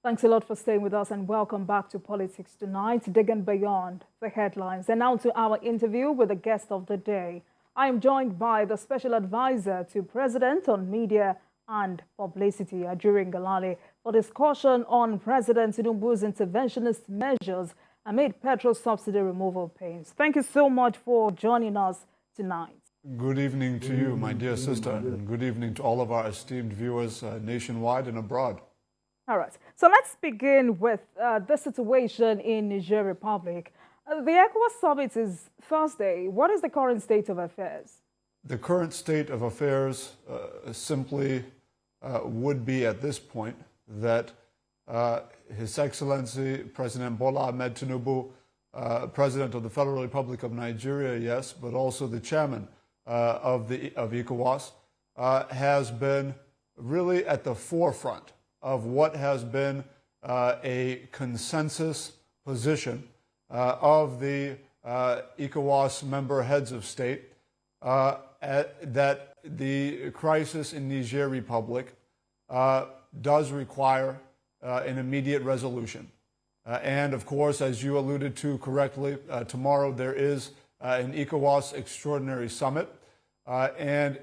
Thanks a lot for staying with us and welcome back to Politics Tonight, digging beyond the headlines. And now to our interview with the guest of the day. I am joined by the Special Advisor to President on Media and Publicity, Ngelale, for discussion on President Tinubu's interventionist measures amid petrol subsidy removal pains. Thank you so much for joining us tonight. Good evening to you, my dear sister, and good evening to all of our esteemed viewers nationwide and abroad. All right, so let's begin with the situation in Niger Republic. The ECOWAS summit is Thursday. What is the current state of affairs? The current state of affairs simply would be at this point that His Excellency President Bola Ahmed Tinubu, President of the Federal Republic of Nigeria, yes, but also the chairman of ECOWAS, has been really at the forefront of what has been a consensus position of the ECOWAS member heads of state that the crisis in Niger Republic does require an immediate resolution. And of course, as you alluded to correctly, tomorrow there is an ECOWAS extraordinary summit. And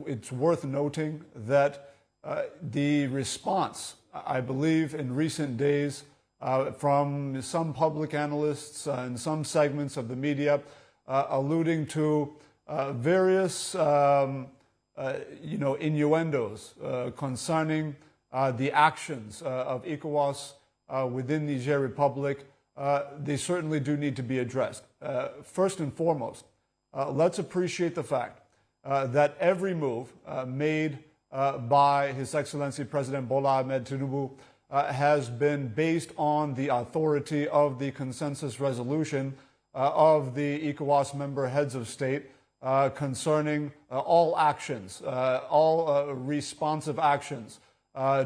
it's worth noting that the response, I believe, in recent days from some public analysts and some segments of the media alluding to various innuendos concerning the actions of ECOWAS within Niger Republic, they certainly do need to be addressed. First and foremost, let's appreciate the fact that every move made by His Excellency President Bola Ahmed Tinubu has been based on the authority of the consensus resolution of the ECOWAS member heads of state concerning all actions, all responsive actions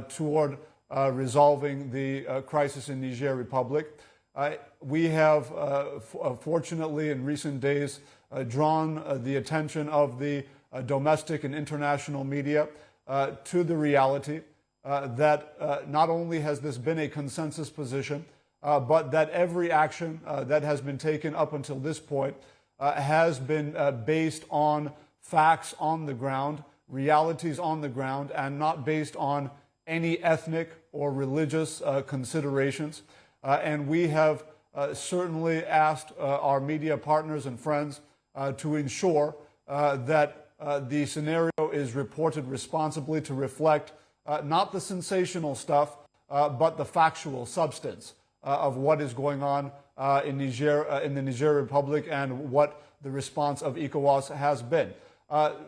toward resolving the crisis in Niger Republic. We have, fortunately, in recent days, drawn the attention of the domestic and international media to the reality that not only has this been a consensus position, but that every action that has been taken up until this point has been based on facts on the ground, realities on the ground, and not based on any ethnic or religious considerations. And we have certainly asked our media partners and friends to ensure that the scenario is reported responsibly to reflect not the sensational stuff, but the factual substance of what is going on in Niger, in the Niger Republic, and what the response of ECOWAS has been.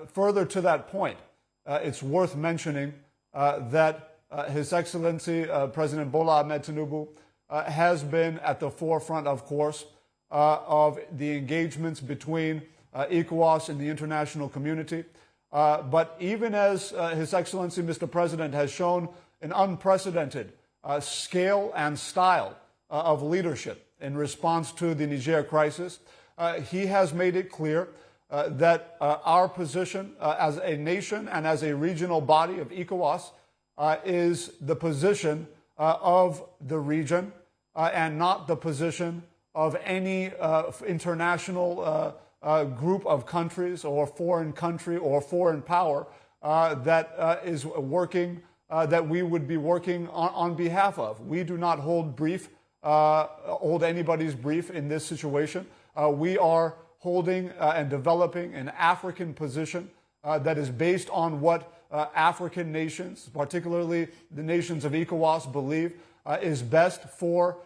Further to that point, it's worth mentioning that His Excellency President Bola Ahmed Tinubu has been at the forefront, of course, of the engagements between ECOWAS and the international community. But even as His Excellency Mr. President has shown an unprecedented scale and style of leadership in response to the Niger crisis, he has made it clear that our position as a nation and as a regional body of ECOWAS is the position of the region and not the position of any international group of countries or foreign country or foreign power that is working, that we would be working on behalf of. We do not hold anybody's brief in this situation. We are holding and developing an African position that is based on what African nations, particularly the nations of ECOWAS, believe is best for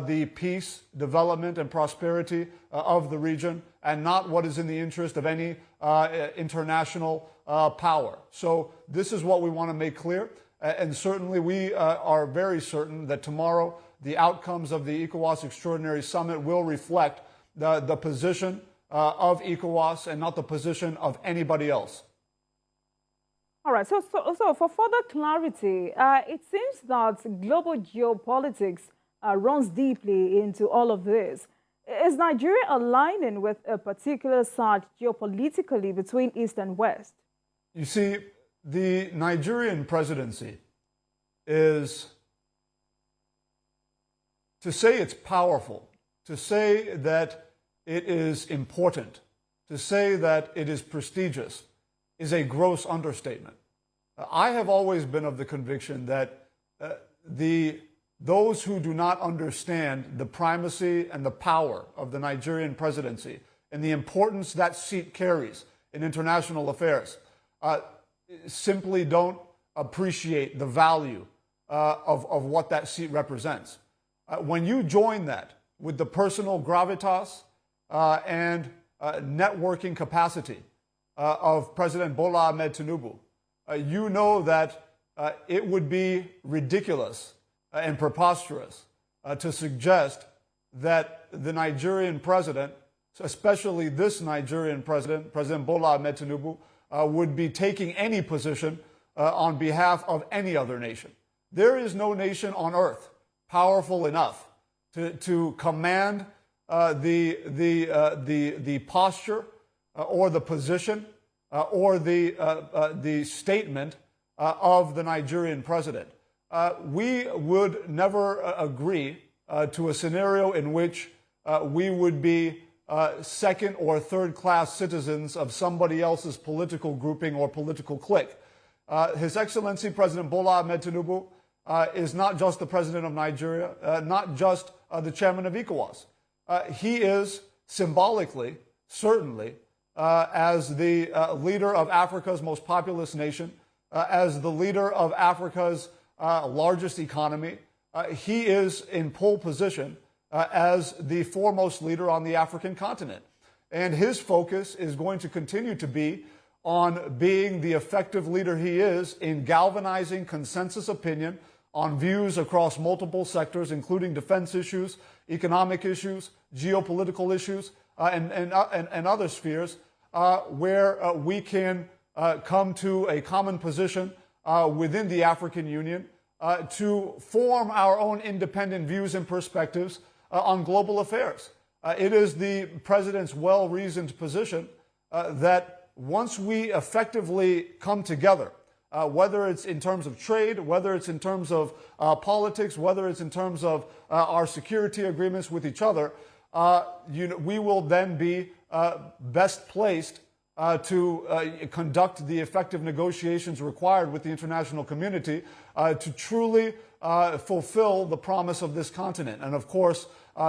the peace, development, and prosperity of the region, and not what is in the interest of any international power. So this is what we want to make clear, and certainly we are very certain that tomorrow the outcomes of the ECOWAS Extraordinary Summit will reflect the position of ECOWAS and not the position of anybody else. All right, so for further clarity, it seems that global geopolitics runs deeply into all of this. Is Nigeria aligning with a particular side geopolitically between East and West? You see, the Nigerian presidency is To say it's powerful, to say that it is important, to say that it is prestigious is a gross understatement. I have always been of the conviction that those who do not understand the primacy and the power of the Nigerian presidency and the importance that seat carries in international affairs simply don't appreciate the value of what that seat represents. When you join that with the personal gravitas and networking capacity of President Bola Ahmed Tinubu, you know that it would be ridiculous and preposterous to suggest that the Nigerian president, especially this Nigerian president, President Bola Ahmed Tinubu, would be taking any position on behalf of any other nation. There is no nation on earth powerful enough to command the posture or the position or the statement of the Nigerian president. We would never agree to a scenario in which we would be second or third class citizens of somebody else's political grouping or political clique. His Excellency President Bola Ahmed Tinubu is not just the president of Nigeria, not just the chairman of ECOWAS. He is symbolically, certainly, as the leader of Africa's most populous nation, as the leader of Africa's largest economy, he is in pole position as the foremost leader on the African continent. And his focus is going to continue to be on being the effective leader he is in galvanizing consensus opinion on views across multiple sectors, including defense issues, economic issues, geopolitical issues, and other spheres where we can come to a common position within the African Union to form our own independent views and perspectives on global affairs. It is the president's well-reasoned position that once we effectively come together, whether it's in terms of trade, whether it's in terms of politics, whether it's in terms of our security agreements with each other, we will then be best placed to conduct the effective negotiations required with the international community to truly fulfill the promise of this continent and, of course,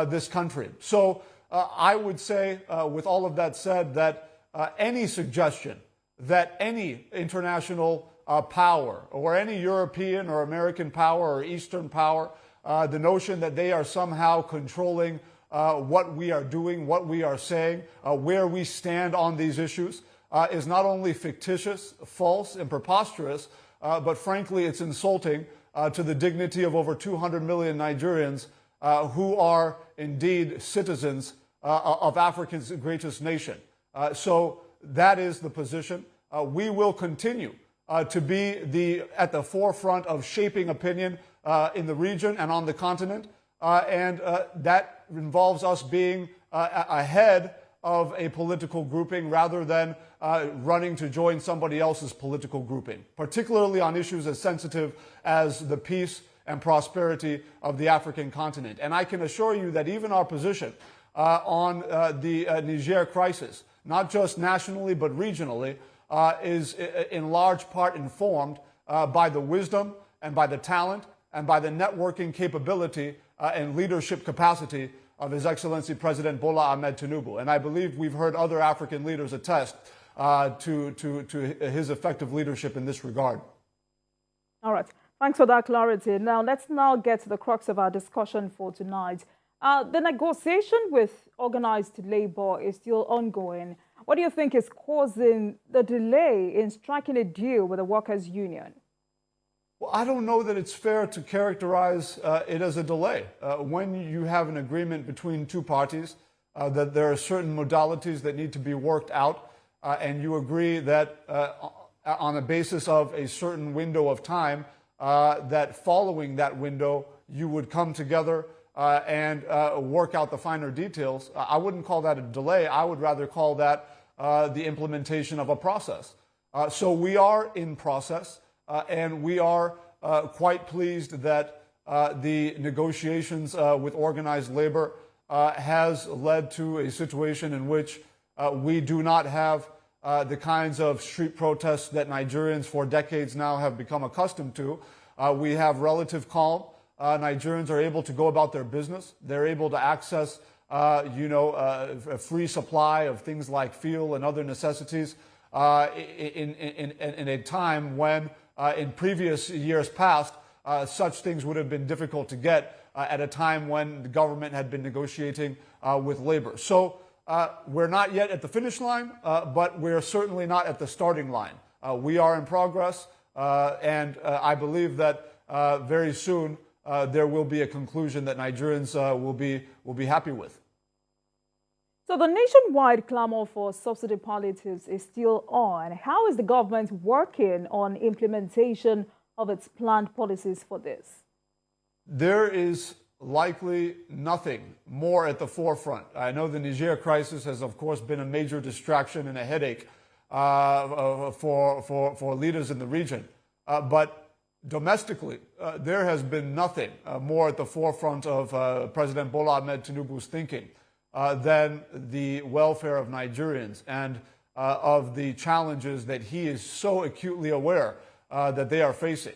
this country. So I would say, with all of that said, that any suggestion that any international power or any European or American power or Eastern power, the notion that they are somehow controlling what we are doing, what we are saying, where we stand on these issues, is not only fictitious, false, and preposterous, but frankly, it's insulting to the dignity of over 200 million Nigerians who are indeed citizens of Africa's greatest nation. So that is the position. We will continue to be at the forefront of shaping opinion in the region and on the continent, and that involves us being ahead of a political grouping rather than running to join somebody else's political grouping, particularly on issues as sensitive as the peace and prosperity of the African continent. And I can assure you that even our position on the Niger crisis, not just nationally but regionally, is in large part informed by the wisdom and by the talent and by the networking capability and leadership capacity of His Excellency President Bola Ahmed Tinubu. And I believe we've heard other African leaders attest to his effective leadership in this regard. All right. Thanks for that clarity. Now, let's get to the crux of our discussion for tonight. The negotiation with organized labor is still ongoing. What do you think is causing the delay in striking a deal with the workers' union? Well, I don't know that it's fair to characterize it as a delay. When you have an agreement between two parties, that there are certain modalities that need to be worked out, and you agree that on the basis of a certain window of time, that following that window, you would come together and work out the finer details. I wouldn't call that a delay. I would rather call that the implementation of a process. So we are in process. And we are quite pleased that the negotiations with organized labor has led to a situation in which we do not have the kinds of street protests that Nigerians for decades now have become accustomed to. We have relative calm. Nigerians are able to go about their business. They're able to access, a free supply of things like fuel and other necessities in a time when, in previous years past, such things would have been difficult to get at a time when the government had been negotiating with labor. So we're not yet at the finish line, but we're certainly not at the starting line. We are in progress, and I believe that very soon there will be a conclusion that Nigerians will be happy with. So the nationwide clamor for subsidy politics is still on. How is the government working on implementation of its planned policies for this? There is likely nothing more at the forefront. I know the Niger crisis has, of course, been a major distraction and a headache for leaders in the region. But domestically, there has been nothing more at the forefront of President Bola Ahmed Tinubu's thinking than the welfare of Nigerians and of the challenges that he is so acutely aware that they are facing.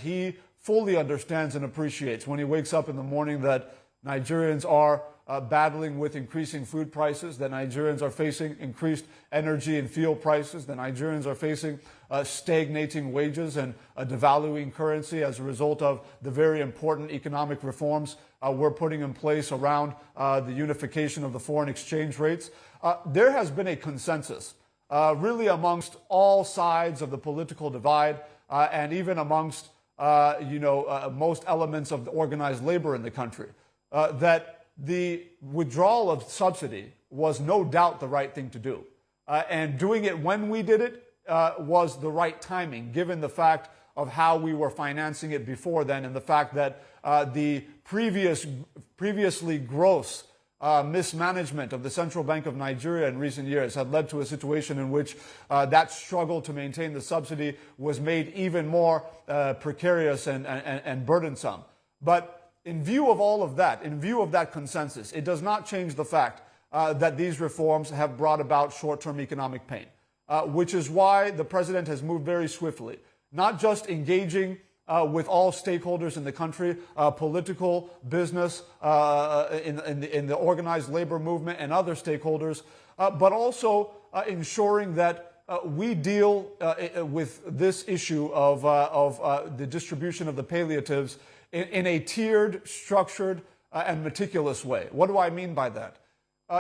He fully understands and appreciates when he wakes up in the morning that Nigerians are battling with increasing food prices, that Nigerians are facing increased energy and fuel prices, that Nigerians are facing stagnating wages and a devaluing currency as a result of the very important economic reforms we're putting in place around the unification of the foreign exchange rates. There has been a consensus really amongst all sides of the political divide and even amongst most elements of the organized labor in the country, that the withdrawal of subsidy was no doubt the right thing to do. And doing it when we did it was the right timing, given the fact of how we were financing it before then and the fact that the previously gross mismanagement of the Central Bank of Nigeria in recent years had led to a situation in which that struggle to maintain the subsidy was made even more precarious and burdensome. But in view of all of that, in view of that consensus, it does not change the fact that these reforms have brought about short-term economic pain, which is why the president has moved very swiftly, not just engaging with all stakeholders in the country, political, business, in the organized labor movement and other stakeholders, but also ensuring that we deal with this issue of the distribution of the palliatives in a tiered, structured, and meticulous way. What do I mean by that?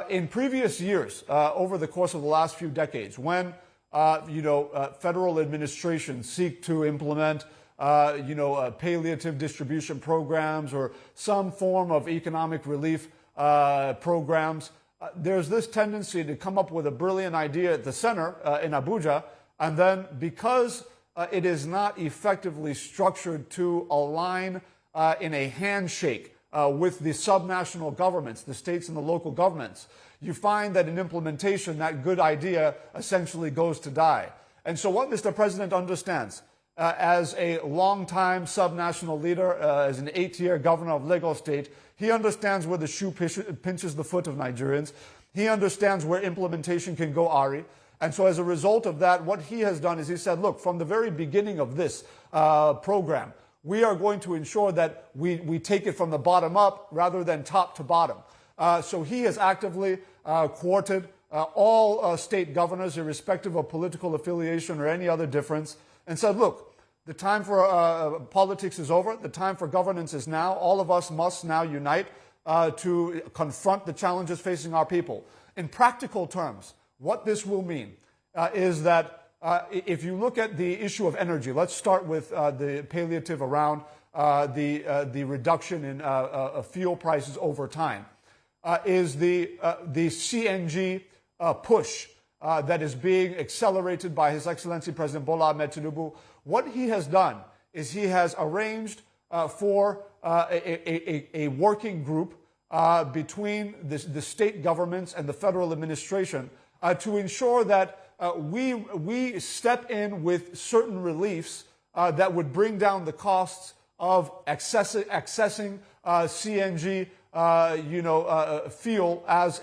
In previous years, over the course of the last few decades, when federal administrations seek to implement palliative distribution programs or some form of economic relief programs, there's this tendency to come up with a brilliant idea at the center in Abuja, and then because it is not effectively structured to align in a handshake with the subnational governments, the states and the local governments, you find that in implementation, that good idea essentially goes to die. And so what Mr. President understands, as a longtime subnational leader, as an 8-year governor of Lagos State, he understands where the shoe pinches the foot of Nigerians. He understands where implementation can go awry. And so as a result of that, what he has done is he said, look, from the very beginning of this program, we are going to ensure that we take it from the bottom up rather than top to bottom. So he has actively courted all state governors, irrespective of political affiliation or any other difference, and said, look, the time for politics is over. The time for governance is now. All of us must now unite to confront the challenges facing our people. In practical terms, what this will mean is that if you look at the issue of energy, let's start with the palliative around the reduction in fuel prices over time, is the CNG push that is being accelerated by His Excellency President Bola Ahmed Tinubu. What he has done is he has arranged for a working group between the state governments and the federal administration to ensure that we step in with certain reliefs that would bring down the costs of accessing CNG fuel as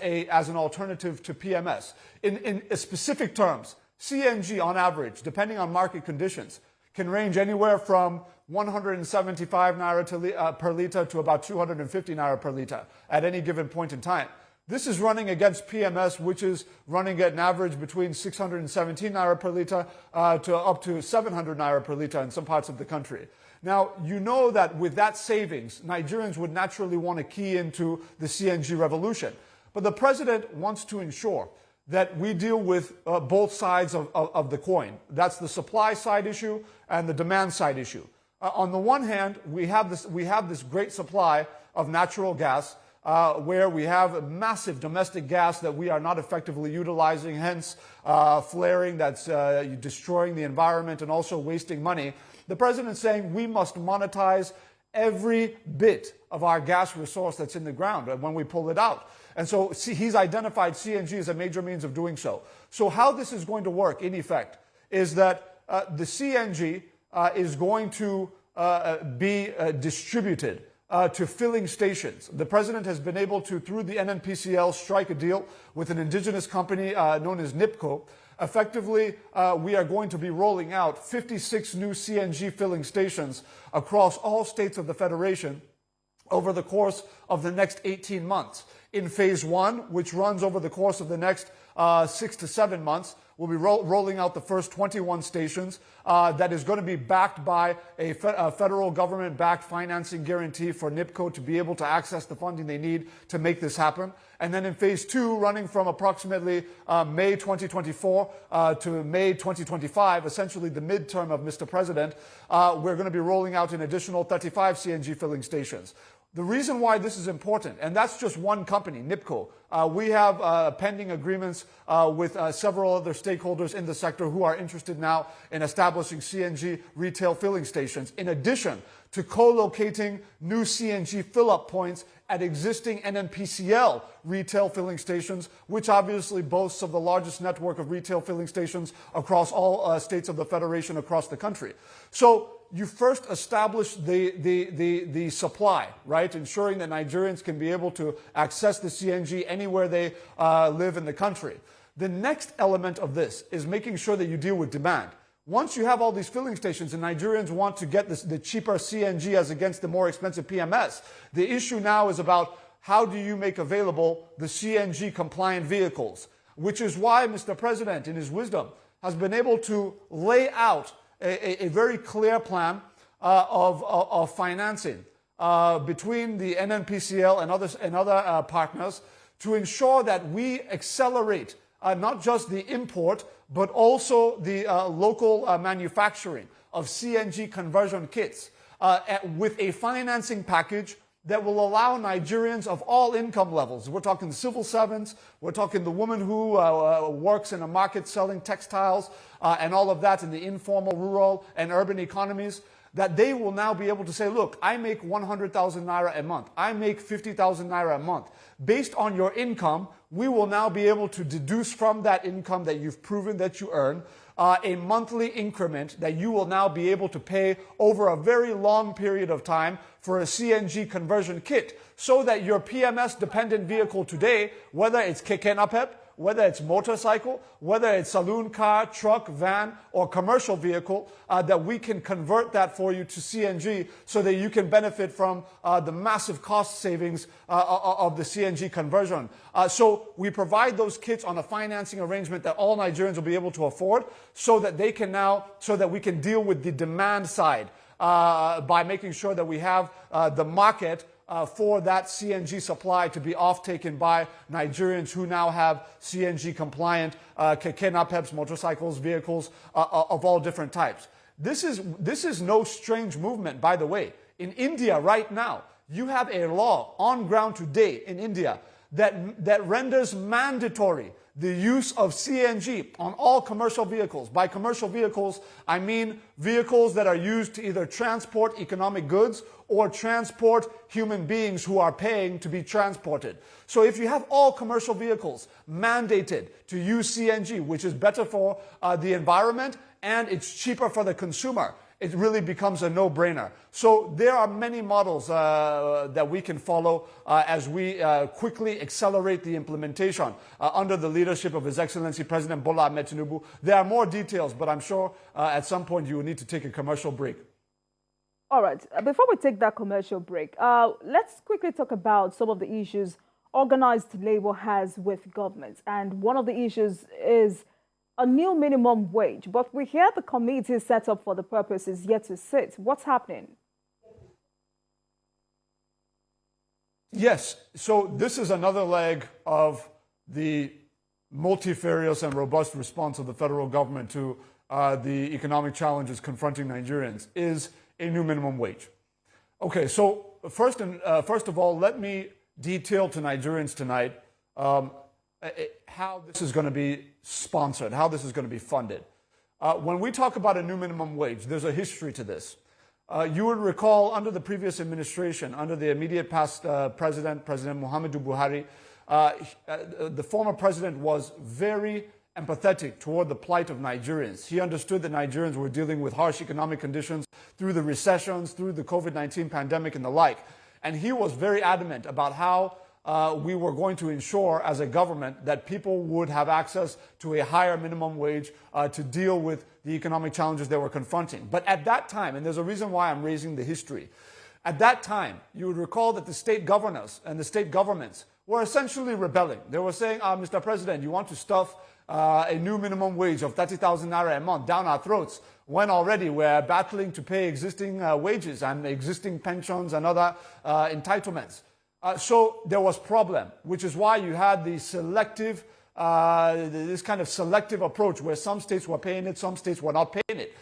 an alternative to PMS. In specific terms, CNG on average, depending on market conditions, can range anywhere from 175 naira per liter to about 250 naira per liter at any given point in time. This is running against PMS, which is running at an average between 617 naira per liter to up to 700 naira per liter in some parts of the country. Now, you know that with that savings, Nigerians would naturally want to key into the CNG revolution. But the president wants to ensure that we deal with both sides of the coin. That's the supply side issue and the demand side issue. On the one hand, we have this great supply of natural gas, where we have massive domestic gas that we are not effectively utilizing, hence flaring that's destroying the environment and also wasting money. The president's saying we must monetize every bit of our gas resource that's in the ground when we pull it out. And so he's identified CNG as a major means of doing so. So how this is going to work, in effect, is that the CNG is going to be distributed to filling stations. The president has been able to, through the NNPCL, strike a deal with an indigenous company known as NIPCO. Effectively, we are going to be rolling out 56 new CNG filling stations across all states of the Federation over the course of the next 18 months. In phase one, which runs over the course of the next 6 to 7 months, we'll be rolling out the first 21 stations that is going to be backed by a federal government-backed financing guarantee for NIPCO to be able to access the funding they need to make this happen. And then in phase two, running from approximately May 2024 to May 2025, essentially the midterm of Mr. President, we're going to be rolling out an additional 35 CNG filling stations. The reason why this is important, and that's just one company, NIPCO. We have pending agreements with several other stakeholders in the sector who are interested now in establishing CNG retail filling stations, in addition to co-locating new CNG fill-up points at existing NNPCL retail filling stations, which obviously boasts of the largest network of retail filling stations across all states of the Federation across the country. So you first establish the supply, right? Ensuring that Nigerians can be able to access the CNG anywhere they live in the country. The next element of this is making sure that you deal with demand. Once you have all these filling stations and Nigerians want to get the cheaper CNG as against the more expensive PMS, the issue now is about how do you make available the CNG compliant vehicles, which is why Mr. President, in his wisdom, has been able to lay out a very clear plan of financing between the NNPCL and other partners to ensure that we accelerate not just the import, but also the local manufacturing of CNG conversion kits with a financing package that will allow Nigerians of all income levels. We're talking civil servants, we're talking the woman who works in a market selling textiles and all of that in the informal, rural, and urban economies, that they will now be able to say, look, I make 100,000 naira a month, I make 50,000 naira a month. Based on your income, we will now be able to deduce from that income that you've proven that you earn a monthly increment that you will now be able to pay over a very long period of time for a CNG conversion kit, so that your PMS-dependent vehicle today, whether it's keke napep, whether it's motorcycle, whether it's saloon car, truck, van, or commercial vehicle, that we can convert that for you to CNG so that you can benefit from the massive cost savings of the CNG conversion. So we provide those kits on a financing arrangement that all Nigerians will be able to afford, so that they can now, so that we can deal with the demand side by making sure that we have the market for that CNG supply to be off-taken by Nigerians who now have CNG compliant keke napeps, motorcycles, vehicles of all different types. This is no strange movement, by the way. In India right now, you have a law on ground today in India that renders mandatory the use of CNG on all commercial vehicles. By commercial vehicles, I mean vehicles that are used to either transport economic goods or transport human beings who are paying to be transported. So if you have all commercial vehicles mandated to use CNG, which is better for the environment and it's cheaper for the consumer, it really becomes a no-brainer. So there are many models that we can follow as we quickly accelerate the implementation under the leadership of His Excellency President Bola Ahmed Tinubu. There are more details, but I'm sure at some point you will need to take a commercial break. All right. Before we take that commercial break, let's quickly talk about some of the issues organized labor has with government. And one of the issues is a new minimum wage. But we hear the committee set up for the purpose is yet to sit. What's happening? Yes. So this is another leg of the multifarious and robust response of the federal government to the economic challenges confronting Nigerians, is a new minimum wage. Okay, so first of all, let me detail to Nigerians tonight how this is going to be sponsored, how this is going to be funded. When we talk about a new minimum wage, there's a history to this. You would recall under the previous administration, under the immediate past President Muhammadu Buhari, the former president was very empathetic toward the plight of Nigerians. He understood that Nigerians were dealing with harsh economic conditions through the recessions, through the COVID-19 pandemic and the like. And he was very adamant about how we were going to ensure as a government that people would have access to a higher minimum wage to deal with the economic challenges they were confronting. But at that time, and there's a reason why I'm raising the history, at that time, you would recall that the state governors and the state governments were essentially rebelling. They were saying, Mr. President, you want to stuff a new minimum wage of 30,000 naira a month down our throats when already we're battling to pay existing wages and existing pensions and other entitlements. So there was problem, which is why you had the selective, this kind of selective approach where some states were paying it, some states were not paying it.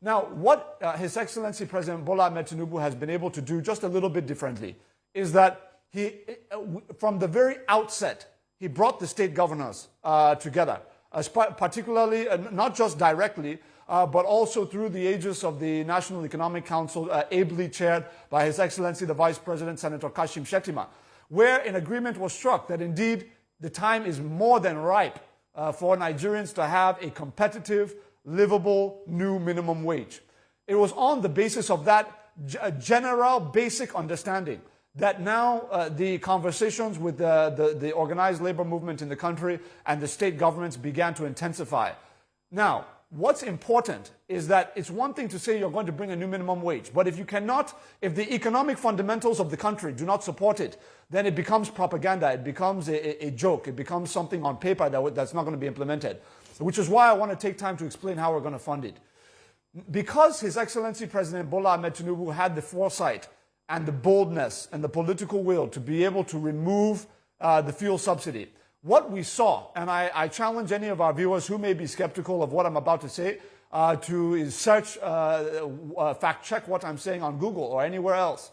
Now, what His Excellency President Bola Ahmed Tinubu has been able to do just a little bit differently is that he, from the very outset, he brought the state governors together, particularly, not just directly, but also through the aegis of the National Economic Council, ably chaired by His Excellency the Vice President, Senator Kashim Shettima, where an agreement was struck that indeed the time is more than ripe for Nigerians to have a competitive, livable new minimum wage. It was on the basis of that general basic understanding that now the conversations with the organized labor movement in the country and the state governments began to intensify. Now, what's important is that it's one thing to say you're going to bring a new minimum wage, but if the economic fundamentals of the country do not support it, then it becomes propaganda, it becomes a joke, it becomes something on paper that's not going to be implemented, which is why I want to take time to explain how we're going to fund it. Because His Excellency President Bola Ahmed Tinubu had the foresight and the boldness and the political will to be able to remove the fuel subsidy, what we saw, and I challenge any of our viewers who may be skeptical of what I'm about to say to search, fact check what I'm saying on Google or anywhere else.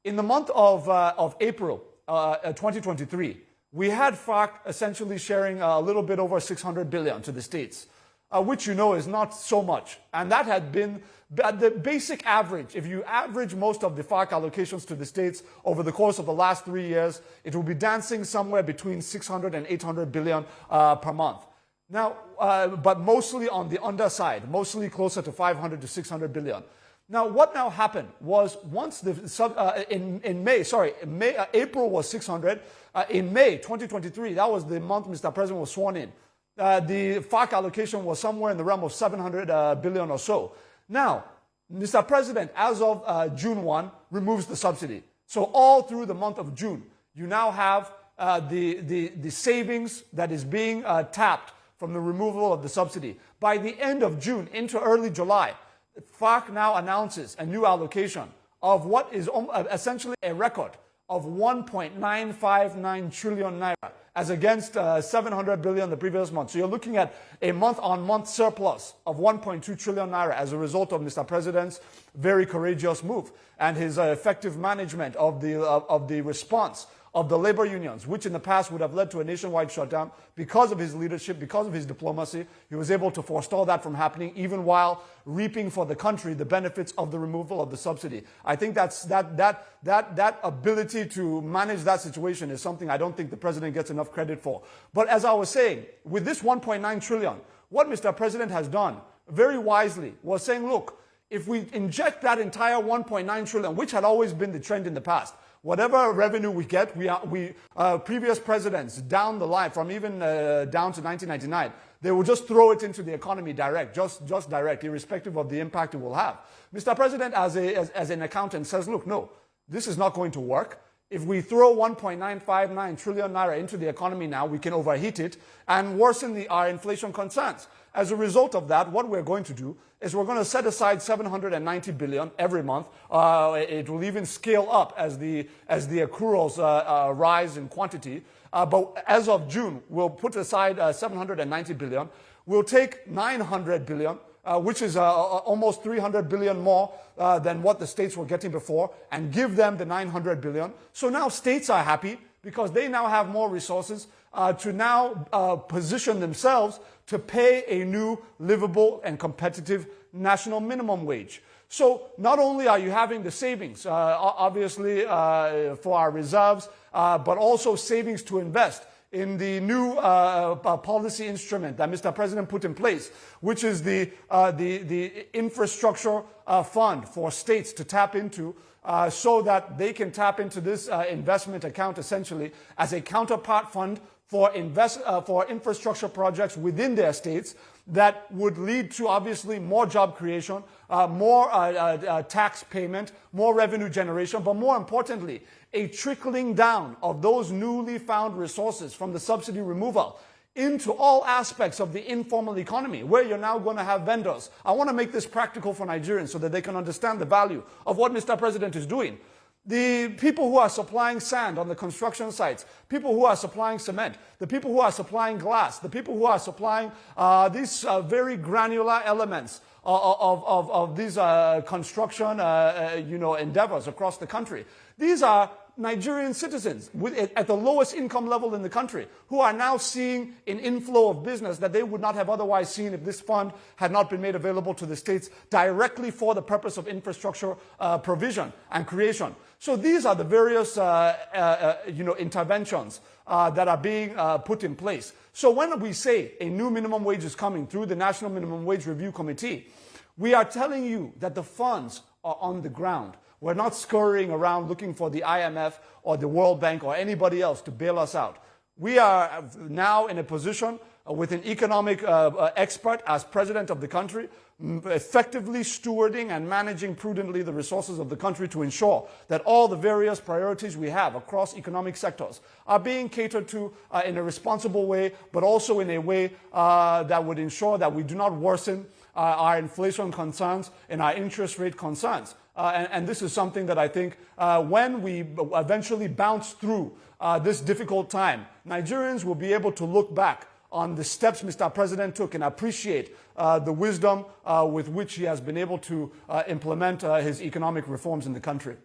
In the month of April 2023, we had FARC essentially sharing a little bit over 600 billion to the states, which you know is not so much. And that had been the basic average. If you average most of the FARC allocations to the states over the course of the last 3 years, it will be dancing somewhere between 600 and 800 billion per month. Now, but mostly on the underside, mostly closer to 500 to 600 billion. Now, what now happened was once April was 600. In May 2023, that was the month Mr. President was sworn in. The FARC allocation was somewhere in the realm of 700 billion or so. Now, Mr. President, as of June 1, removes the subsidy. So all through the month of June, you now have the savings that is being tapped from the removal of the subsidy. By the end of June into early July, FARC now announces a new allocation of what is essentially a record of 1.959 trillion naira, as against 700 billion the previous month. So you're looking at a month-on-month surplus of 1.2 trillion naira as a result of Mr. President's very courageous move and his effective management of the response of the labor unions, which in the past would have led to a nationwide shutdown. Because of his leadership, because of his diplomacy, he was able to forestall that from happening, even while reaping for the country the benefits of the removal of the subsidy. I think that ability to manage that situation is something I don't think the president gets enough credit for. But as I was saying, with this 1.9 trillion, what Mr. President has done very wisely was saying, look, if we inject that entire 1.9 trillion, which had always been the trend in the past, whatever revenue we get, previous presidents down the line, from even down to 1999, they will just throw it into the economy direct, just direct, irrespective of the impact it will have. Mr. President, as an accountant, says, look, no, this is not going to work. If we throw 1.959 trillion naira into the economy now, we can overheat it and worsen our inflation concerns. As a result of that, what we're going to do is we're going to set aside 790 billion every month. It will even scale up as the accruals rise in quantity. But as of June, we'll put aside 790 billion. We'll take 900 billion, which is almost 300 billion more than what the states were getting before, and give them the 900 billion. So now states are happy because they now have more resources to now position themselves to pay a new livable and competitive national minimum wage. So not only are you having the savings, obviously, for our reserves, but also savings to invest in the new policy instrument that Mr. President put in place, which is the infrastructure fund for states to tap into, so that they can tap into this investment account essentially as a counterpart fund for infrastructure projects within their states that would lead to obviously more job creation, more tax payment, more revenue generation, but more importantly, a trickling down of those newly found resources from the subsidy removal into all aspects of the informal economy, where you're now going to have vendors. I want to make this practical for Nigerians so that they can understand the value of what Mr. President is doing. The people who are supplying sand on the construction sites, people who are supplying cement, the people who are supplying glass, the people who are supplying these very granular elements of these construction endeavors across the country. These are Nigerian citizens at the lowest income level in the country who are now seeing an inflow of business that they would not have otherwise seen if this fund had not been made available to the states directly for the purpose of infrastructure provision and creation. So these are the various interventions that are being put in place. So when we say a new minimum wage is coming through the National Minimum Wage Review Committee, we are telling you that the funds are on the ground. We're not scurrying around looking for the IMF or the World Bank or anybody else to bail us out. We are now in a position with an economic expert as president of the country, effectively stewarding and managing prudently the resources of the country to ensure that all the various priorities we have across economic sectors are being catered to in a responsible way, but also in a way that would ensure that we do not worsen our inflation concerns and our interest rate concerns. And this is something that I think when we eventually bounce through this difficult time, Nigerians will be able to look back on the steps Mr. President took and appreciate the wisdom with which he has been able to implement his economic reforms in the country.